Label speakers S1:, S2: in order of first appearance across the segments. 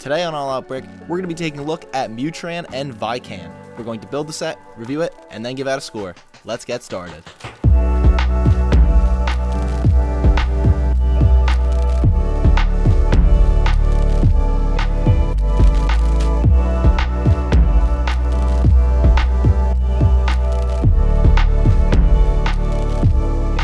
S1: Today on All Out Brick, we're going to be taking a look at Mutran and Vican. We're going to build the set, review it, and then give out a score. Let's get started.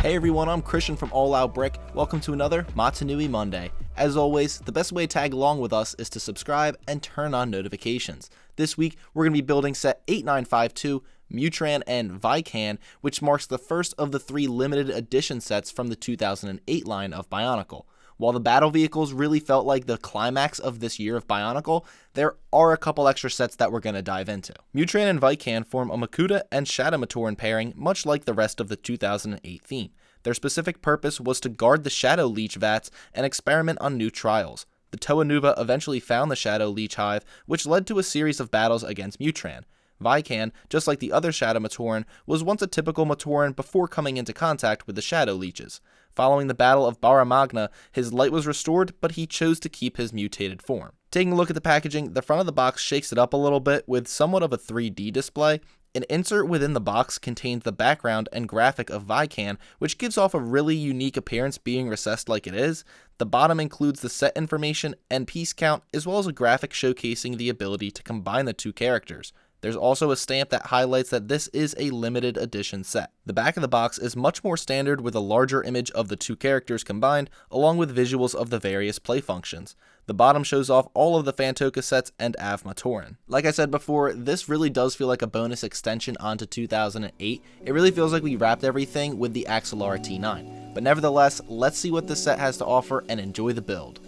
S1: Hey everyone, I'm Christian from All Out Brick. Welcome to another Matanui Monday. As always, the best way to tag along with us is to subscribe and turn on notifications. This week, we're going to be building set 8952, Mutran and Vican, which marks the first of the 3 limited edition sets from the 2008 line of Bionicle. While the battle vehicles really felt like the climax of this year of Bionicle, there are a couple extra sets that we're going to dive into. Mutran and Vican form a Makuta and Shadow Matoran pairing, much like the rest of the 2008 theme. Their specific purpose was to guard the Shadow Leech vats and experiment on new trials. The Toa Nuva eventually found the Shadow Leech hive, which led to a series of battles against Mutran. Vican, just like the other Shadow Matoran, was once a typical Matoran before coming into contact with the Shadow Leeches. Following the Battle of Bara Magna, his light was restored, but he chose to keep his mutated form. Taking a look at the packaging, the front of the box shakes it up a little bit with somewhat of a 3D display. An insert within the box contains the background and graphic of Vican, which gives off a really unique appearance being recessed like it is. The bottom includes the set information and piece count, as well as a graphic showcasing the ability to combine the 2 characters. There's also a stamp that highlights that this is a limited edition set. The back of the box is much more standard with a larger image of the 2 characters combined, along with visuals of the various play functions. The bottom shows off all of the Fantoka sets and Av Matoran. Like I said before, this really does feel like a bonus extension onto 2008. It really feels like we wrapped everything with the Axelar T9. But nevertheless, let's see what this set has to offer and enjoy the build.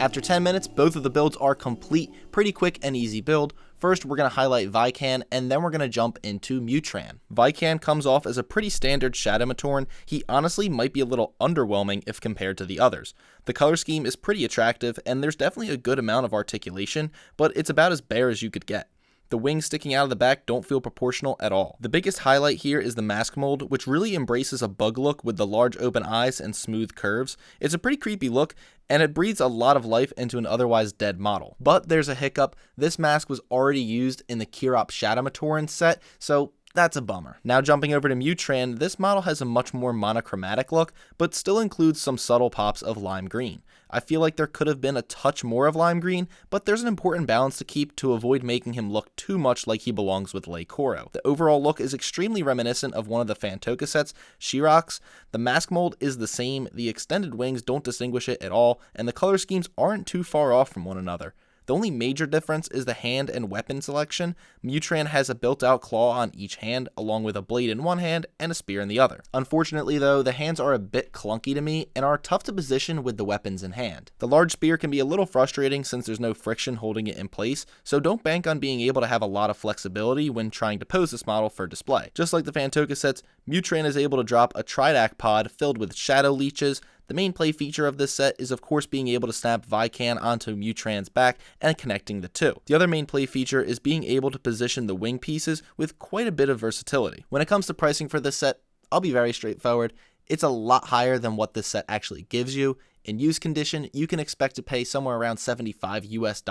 S1: After 10 minutes, both of the builds are complete, pretty quick and easy build. First, we're going to highlight Vican, and then we're going to jump into Mutran. Vican comes off as a pretty standard Shadow Matoran. He honestly might be a little underwhelming if compared to the others. The color scheme is pretty attractive, and there's definitely a good amount of articulation, but it's about as bare as you could get. The wings sticking out of the back don't feel proportional at all. The biggest highlight here is the mask mold, which really embraces a bug look with the large open eyes and smooth curves. It's a pretty creepy look, and it breathes a lot of life into an otherwise dead model. But there's a hiccup. This mask was already used in the Kirop Shadow Matoran set, so that's a bummer. Now jumping over to Mutran, this model has a much more monochromatic look, but still includes some subtle pops of lime green. I feel like there could have been a touch more of lime green, but there's an important balance to keep to avoid making him look too much like he belongs with Lei Koro. The overall look is extremely reminiscent of one of the Fantoka sets, Shirox. The mask mold is the same, the extended wings don't distinguish it at all, and the color schemes aren't too far off from one another. The only major difference is the hand and weapon selection. Mutran has a built-out claw on each hand, along with a blade in one hand and a spear in the other. Unfortunately though, the hands are a bit clunky to me and are tough to position with the weapons in hand. The large spear can be a little frustrating since there's no friction holding it in place, so don't bank on being able to have a lot of flexibility when trying to pose this model for display. Just like the Fantoka sets, Mutran is able to drop a Tridac pod filled with Shadow Leeches. The main play feature of this set is of course being able to snap Vican onto Mutran's back and connecting the 2. The other main play feature is being able to position the wing pieces with quite a bit of versatility. When it comes to pricing for this set, I'll be very straightforward. It's a lot higher than what this set actually gives you. In used condition, you can expect to pay somewhere around $75 US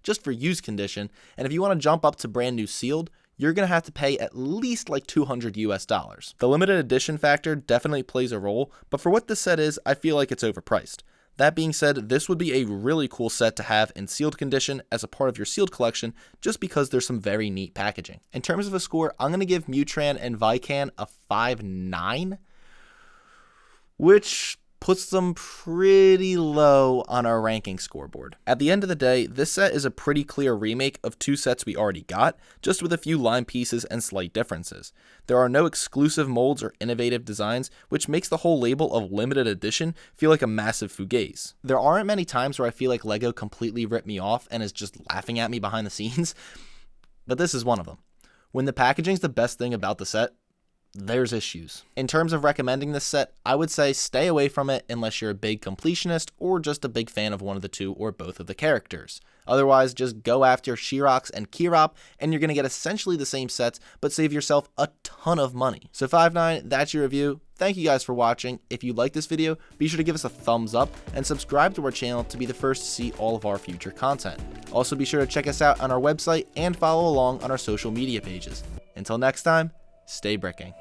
S1: just for used condition, and if you want to jump up to brand new sealed, you're going to have to pay at least like $200 US. The limited edition factor definitely plays a role, but for what this set is, I feel like it's overpriced. That being said, this would be a really cool set to have in sealed condition as a part of your sealed collection, just because there's some very neat packaging. In terms of a score, I'm going to give Mutran and Vican a 5.9, which puts them pretty low on our ranking scoreboard. At the end of the day, this set is a pretty clear remake of 2 sets we already got, just with a few line pieces and slight differences. There are no exclusive molds or innovative designs, which makes the whole label of limited edition feel like a massive fugazi. There aren't many times where I feel like LEGO completely ripped me off and is just laughing at me behind the scenes, but this is one of them. When the packaging's the best thing about the set, there's issues. In terms of recommending this set, I would say stay away from it unless you're a big completionist or just a big fan of one of the two or both of the characters. Otherwise, just go after Shirox and Kirop, and you're going to get essentially the same sets, but save yourself a ton of money. So 5-9, that's your review. Thank you guys for watching. If you like this video, be sure to give us a thumbs up and subscribe to our channel to be the first to see all of our future content. Also, be sure to check us out on our website and follow along on our social media pages. Until next time, stay bricking.